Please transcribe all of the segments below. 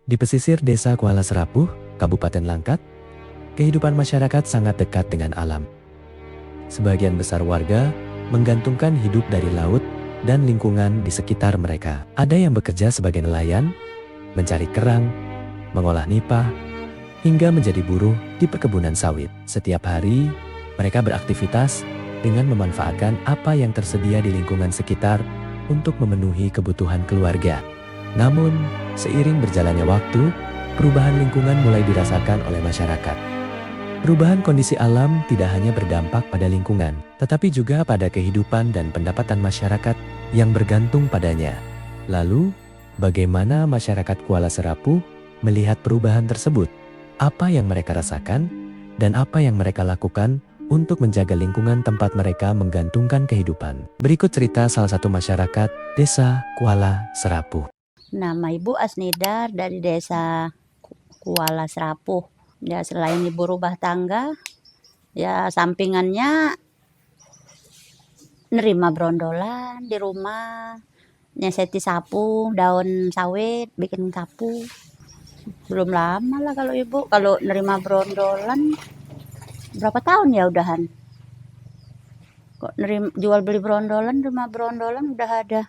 Di pesisir desa Kuala Serapuh, Kabupaten Langkat, kehidupan masyarakat sangat dekat dengan alam. Sebagian besar warga menggantungkan hidup dari laut dan lingkungan di sekitar mereka. Ada yang bekerja sebagai nelayan, mencari kerang, mengolah nipah, hingga menjadi buruh di perkebunan sawit. Setiap hari, mereka beraktivitas dengan memanfaatkan apa yang tersedia di lingkungan sekitar untuk memenuhi kebutuhan keluarga. Namun, seiring berjalannya waktu, perubahan lingkungan mulai dirasakan oleh masyarakat. Perubahan kondisi alam tidak hanya berdampak pada lingkungan, tetapi juga pada kehidupan dan pendapatan masyarakat yang bergantung padanya. Lalu, bagaimana masyarakat Kuala Serapuh melihat perubahan tersebut? Apa yang mereka rasakan dan apa yang mereka lakukan untuk menjaga lingkungan tempat mereka menggantungkan kehidupan? Berikut cerita salah satu masyarakat desa Kuala Serapuh. Nama Ibu Asnidar dari desa Kuala Serapuh. Ya, selain ibu rumah tangga, ya sampingannya nerima brondolan di rumah, nyeseti sapu, daun sawit, bikin sapu. Belum lama lah kalau ibu, kalau nerima brondolan berapa tahun ya udahan? Kok nerima, jual beli brondolan, nerima brondolan udah ada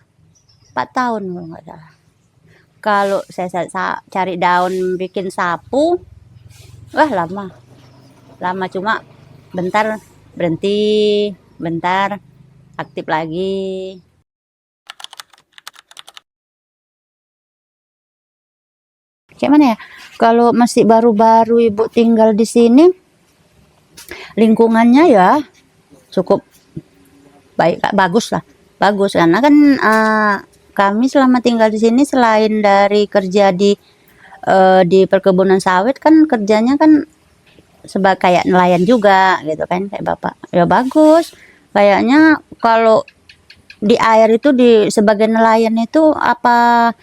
4 tahun kalau nggak salah. Kalau saya cari daun bikin sapu, wah lama. Lama cuma bentar berhenti, bentar aktif lagi. Kayak mana ya? Kalau masih baru-baru ibu tinggal di sini, lingkungannya ya cukup baik, bagus lah. Bagus karena kan kami selama tinggal di sini selain dari kerja di perkebunan sawit kan kerjanya kan sebagai kayak nelayan juga gitu kan kayak bapak. Ya bagus. Kayaknya kalau di air itu sebagai nelayan itu apa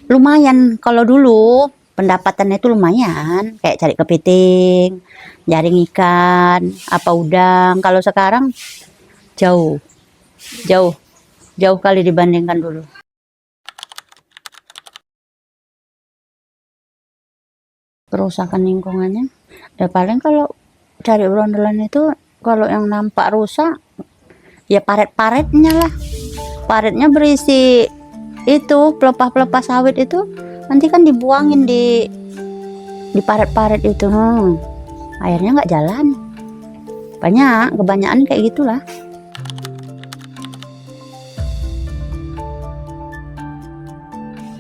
lumayan, kalau dulu pendapatannya itu lumayan kayak cari kepiting, jaring ikan, apa udang. Kalau sekarang jauh kali dibandingkan dulu. Kerusakan lingkungannya ya paling kalau cari brondolan itu kalau yang nampak rusak ya paret-paretnya lah. Paretnya berisi itu pelepah-pelepah sawit itu nanti kan dibuangin di paret-paret itu. Airnya nggak jalan. Kebanyakan kayak gitulah.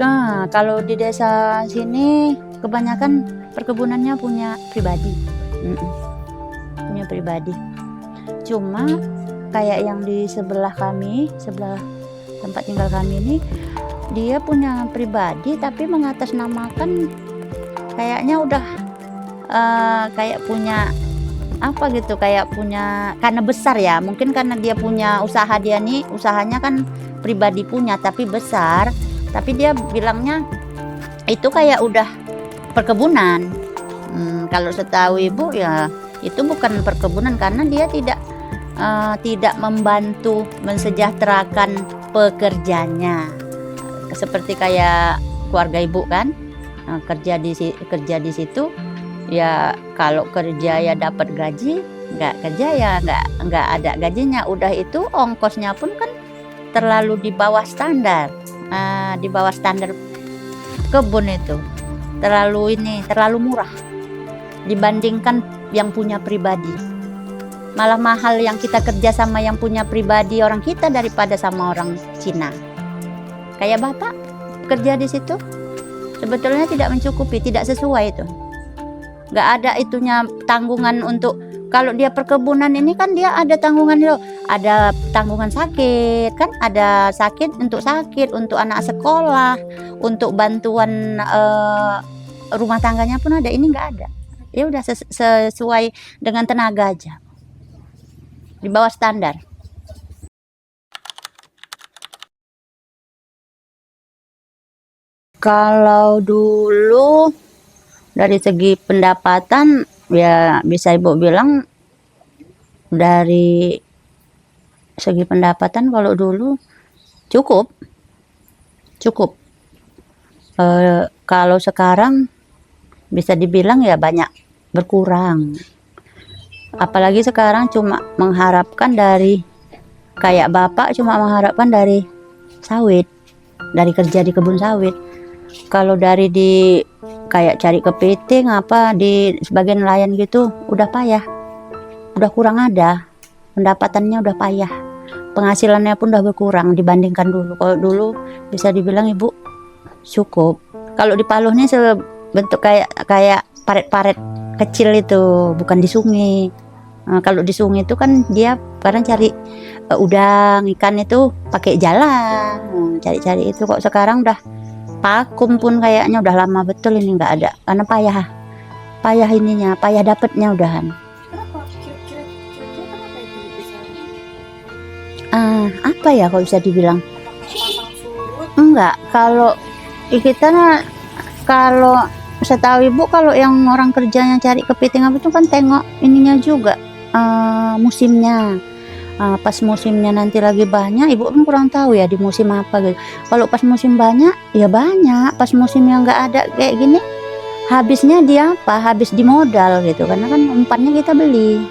Nah, kalau di desa sini kebanyakan perkebunannya punya pribadi. Punya pribadi. Cuma kayak yang di sebelah kami, sebelah tempat tinggal kami ini, dia punya pribadi tapi mengatasnamakan kayaknya udah kayak punya apa gitu, kayak punya karena besar ya, mungkin karena dia punya usaha, dia nih usahanya kan pribadi punya tapi besar, tapi dia bilangnya itu kayak udah perkebunan. Kalau setahu ibu ya itu bukan perkebunan karena dia tidak membantu mensejahterakan pekerjanya seperti kayak keluarga ibu kan, kerja di situ ya, kalau kerja ya dapat gaji, nggak kerja ya nggak ada gajinya. Udah itu ongkosnya pun kan terlalu di bawah standar, di bawah standar kebun itu terlalu murah dibandingkan yang punya pribadi. Malah mahal yang kita kerja sama yang punya pribadi orang kita daripada sama orang Cina. Kayak bapak kerja di situ sebetulnya tidak mencukupi, tidak sesuai itu. Nggak ada itunya tanggungan untuk, kalau dia perkebunan ini kan dia ada tanggungan loh, ada tanggungan sakit kan, ada sakit untuk anak sekolah, untuk bantuan rumah tangganya pun ada. Ini nggak ada. Ya udah sesuai dengan tenaga aja. Di bawah standar. Kalau dulu dari segi pendapatan ya bisa ibu bilang dari segi pendapatan kalau dulu cukup Kalau sekarang bisa dibilang ya banyak berkurang. Apalagi sekarang cuma mengharapkan dari kayak bapak cuma mengharapkan dari sawit, dari kerja di kebun sawit. Kalau dari di kayak cari kepiting apa di sebagian nelayan gitu udah payah, udah kurang ada, pendapatannya udah payah, penghasilannya pun udah berkurang dibandingkan dulu. Kalau dulu bisa dibilang ibu cukup. Kalau di Paluh nih sebentuk kayak paret-paret kecil itu, bukan di sungai. Nah, kalau di sungai itu kan dia kadang cari udang, ikan itu pakai jalan, cari-cari itu. Kok sekarang udah vakum pun kayaknya udah lama betul ini nggak ada, karena payah ininya, payah dapetnya udahan. Apa ya kalau bisa dibilang? Enggak, kalau kita kalau setahu ibu kalau yang orang kerjanya cari kepiting apa itu kan tengok ininya juga, musimnya. Pas musimnya nanti lagi banyak, ibu kan kurang tahu ya di musim apa gitu. Kalau pas musim banyak ya banyak, pas musim yang nggak ada kayak gini habisnya di apa, habis di modal gitu, karena kan umpannya kita beli.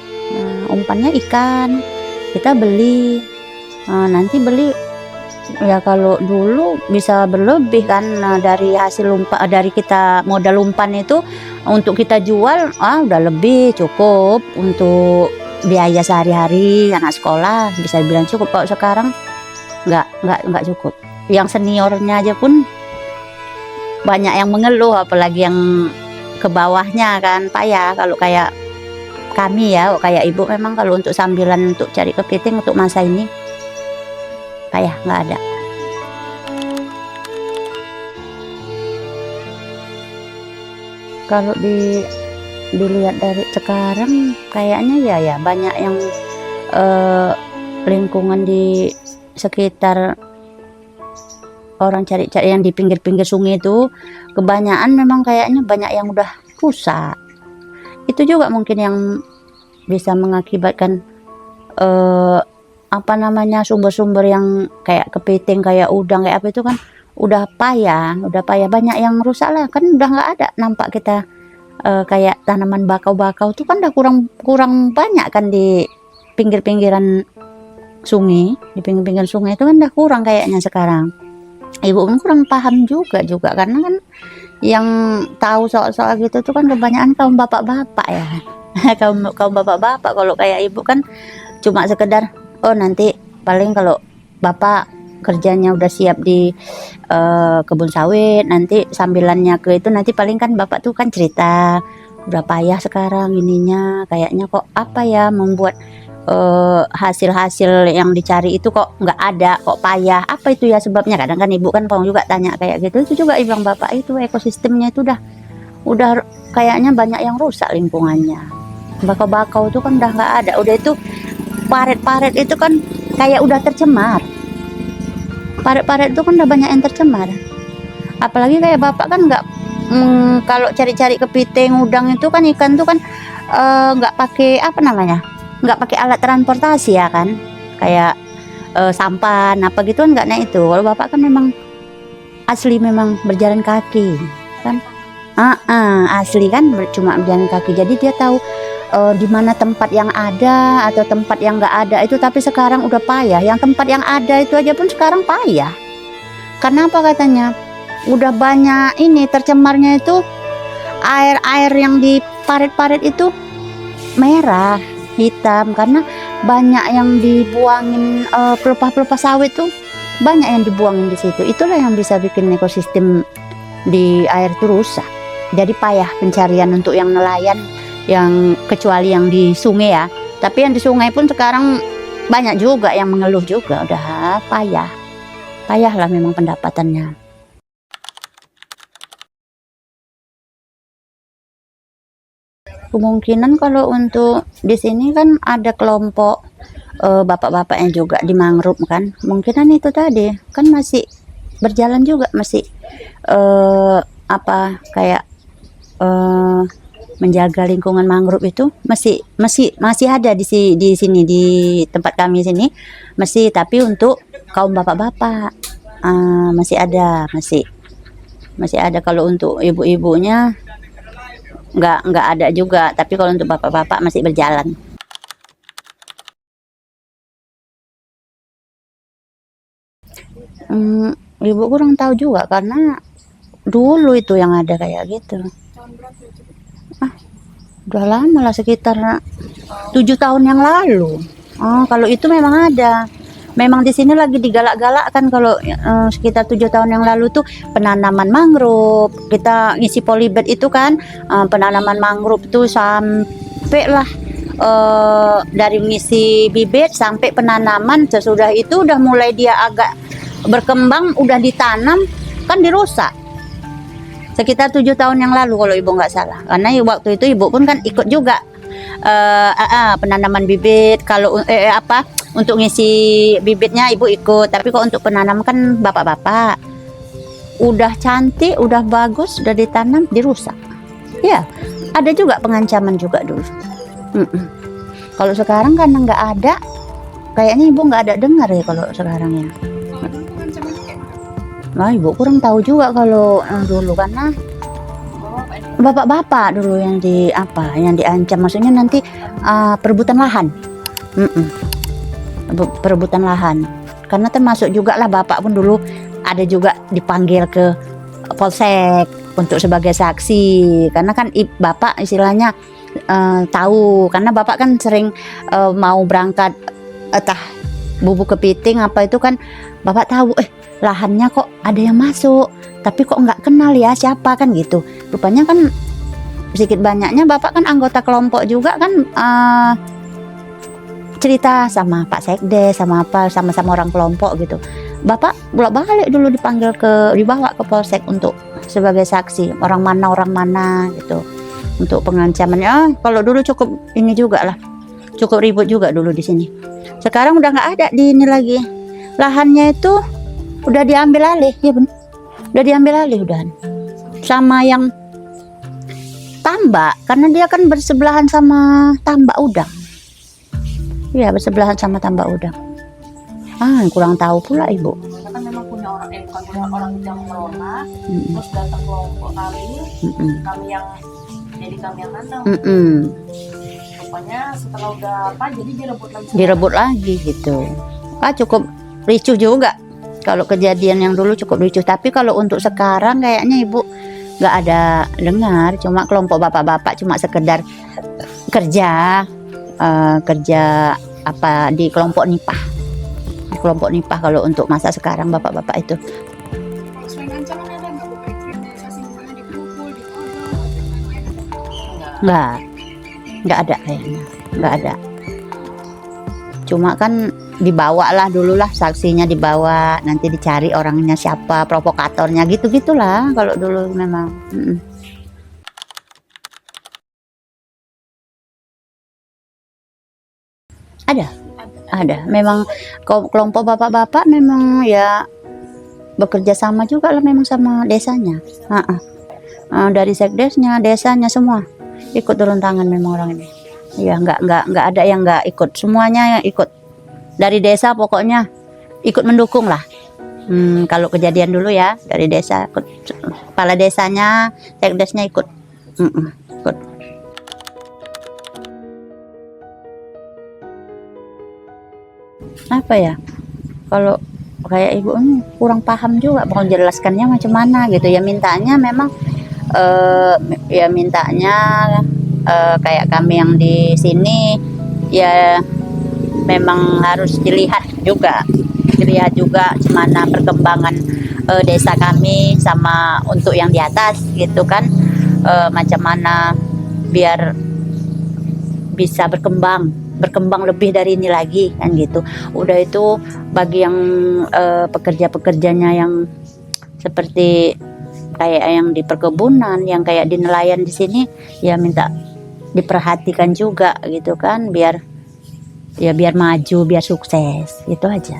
Umpannya ikan kita beli, nanti beli ya. Kalau dulu bisa berlebih kan, dari hasil umpan, dari kita modal umpan itu untuk kita jual udah lebih cukup untuk biaya sehari-hari anak sekolah, bisa bilang cukup. Kalau sekarang nggak cukup. Yang seniornya aja pun banyak yang mengeluh, apalagi yang ke bawahnya kan payah. Kalau kayak kami ya, kayak ibu memang kalau untuk sambilan untuk cari kepiting untuk masa ini payah, nggak ada. Kalau dilihat dari sekarang kayaknya ya banyak yang lingkungan di sekitar orang cari-cari yang di pinggir-pinggir sungai itu kebanyakan memang kayaknya banyak yang udah rusak. Itu juga mungkin yang bisa mengakibatkan sumber-sumber yang kayak kepiting, kayak udang, kayak apa itu kan udah payah banyak yang rusak lah kan, udah nggak ada nampak kita. Kayak tanaman bakau-bakau itu kan udah kurang banyak kan di pinggir-pinggiran sungai, di pinggir-pinggir sungai itu kan udah kurang kayaknya sekarang. Ibu pun kurang paham juga karena kan yang tahu soal-soal gitu tuh kan kebanyakan kaum bapak-bapak ya. kaum bapak-bapak. Kalau kayak ibu kan cuma sekedar nanti paling kalau bapak kerjanya udah siap di kebun sawit, nanti sambilannya ke itu nanti paling kan bapak tuh kan cerita udah payah sekarang ininya, kayaknya kok apa ya membuat hasil-hasil yang dicari itu kok nggak ada, kok payah, apa itu ya sebabnya. Kadang kan ibu kan mau juga tanya kayak gitu. Itu juga bilang bapak itu ekosistemnya itu udah kayaknya banyak yang rusak lingkungannya. Bakau-bakau itu kan udah nggak ada, udah itu paret-paret itu kan kayak udah tercemar. Paret-paret itu kan udah banyak yang tercemar. Apalagi kayak bapak kan nggak kalau cari-cari kepiting, udang itu kan, ikan tuh kan nggak pakai nggak pakai alat transportasi ya kan, kayak sampan apa gitu kan nggak naik itu. Kalau bapak kan memang asli memang berjalan kaki kan, asli kan cuma berjalan kaki, jadi dia tahu di mana tempat yang ada atau tempat yang nggak ada itu. Tapi sekarang udah payah, yang tempat yang ada itu aja pun sekarang payah. Kenapa katanya? Udah banyak ini tercemarnya itu, air yang di parit-parit itu merah, hitam, karena banyak yang dibuangin pelepah-pelepah sawit tuh, banyak yang dibuangin di situ. Itulah yang bisa bikin ekosistem di air itu rusak. Jadi payah pencarian untuk yang nelayan, yang kecuali yang di sungai ya. Tapi yang di sungai pun sekarang banyak juga yang mengeluh juga, udah payah lah memang pendapatannya. Kemungkinan kalau untuk di sini kan ada kelompok bapak-bapaknya juga di mangrove kan, mungkinan itu tadi kan masih berjalan juga, masih kayak menjaga lingkungan mangrove itu masih ada di sini di tempat kami sini masih. Tapi untuk kaum bapak-bapak masih ada, masih masih ada. Kalau untuk ibu-ibunya nggak ada juga, tapi kalau untuk bapak-bapak masih berjalan. Ibu kurang tahu juga karena dulu itu yang ada kayak gitu. Udah lama lah, sekitar 7 tahun yang lalu. Kalau itu memang ada. Memang di sini lagi digalak-galakkan kalau sekitar 7 tahun yang lalu tuh penanaman mangrove. Kita ngisi polybed itu kan, penanaman mangrove tuh sampai lah dari ngisi bibit sampai penanaman. Sesudah itu udah mulai dia agak berkembang, udah ditanam kan dirusak. Sekitar 7 tahun yang lalu kalau ibu nggak salah. Karena waktu itu ibu pun kan ikut juga penanaman bibit. Kalau untuk ngisi bibitnya ibu ikut, tapi kok untuk penanam kan bapak-bapak. Udah cantik, udah bagus, udah ditanam dirusak. Ya, ada juga pengancaman juga dulu. Kalau sekarang karena nggak ada, kayaknya ibu nggak ada dengar ya kalau sekarang ya. Nah, ibu kurang tahu juga kalau dulu karena bapak-bapak dulu yang diancam, maksudnya nanti perebutan lahan. Perebutan lahan. Karena termasuk juga lah bapak pun dulu ada juga dipanggil ke polsek untuk sebagai saksi. Karena kan bapak istilahnya tahu, karena bapak kan sering mau berangkat entah bubuk kepiting apa itu kan bapak tahu lahannya kok ada yang masuk, tapi kok nggak kenal ya siapa kan gitu. Rupanya kan sedikit banyaknya bapak kan anggota kelompok juga kan, cerita sama Pak Sekdes sama sama orang kelompok gitu. Bapak bolak-balik dulu dibawa ke polsek untuk sebagai saksi orang mana gitu untuk pengancamannya. Kalau dulu cukup ini juga lah, cukup ribut juga dulu di sini. Sekarang udah nggak ada di ini lagi, lahannya itu udah diambil alih, ya bener, udah diambil alih udah sama yang tambak, karena dia kan bersebelahan sama tambak udang. Iya, bersebelahan sama tambak udang. Kurang tahu pula ibu. Kan memang punya bukan punya orang yang mengelola, terus datang kelompok kami yang jadi kami yang nandang. Rupanya setelah udah jadi direbut lagi gitu. Cukup ricuh juga. Kalau kejadian yang dulu cukup ricuh, tapi kalau untuk sekarang kayaknya ibu nggak ada dengar. Cuma kelompok bapak-bapak cuma sekedar kerja di kelompok nipah. Di kelompok nipah kalau untuk masa sekarang bapak-bapak itu. Nggak ada kayaknya, nggak ada. Cuma kan dibawa lah dulu lah, saksinya dibawa, nanti dicari orangnya siapa, provokatornya gitu-gitulah kalau dulu memang. Ada. Memang kelompok bapak-bapak memang ya bekerja sama juga lah memang sama desanya. Dari sekdesnya, desanya semua ikut turun tangan memang orang ini. Ya nggak ada yang nggak ikut, semuanya ikut. Dari desa pokoknya ikut mendukung lah. Kalau kejadian dulu ya dari desa, kepala desanya, sekdesnya ikut. Ikut. Apa ya? Kalau kayak ibu ini kurang paham juga mau jelaskannya macam mana gitu ya. Mintanya memang kayak kami yang di sini ya memang harus dilihat juga gimana perkembangan desa kami sama untuk yang di atas gitu kan, macam mana biar bisa berkembang lebih dari ini lagi kan gitu. Udah itu bagi yang pekerja-pekerjanya yang seperti kayak yang di perkebunan, yang kayak di nelayan di sini ya minta diperhatikan juga gitu kan, biar maju, biar sukses, itu aja.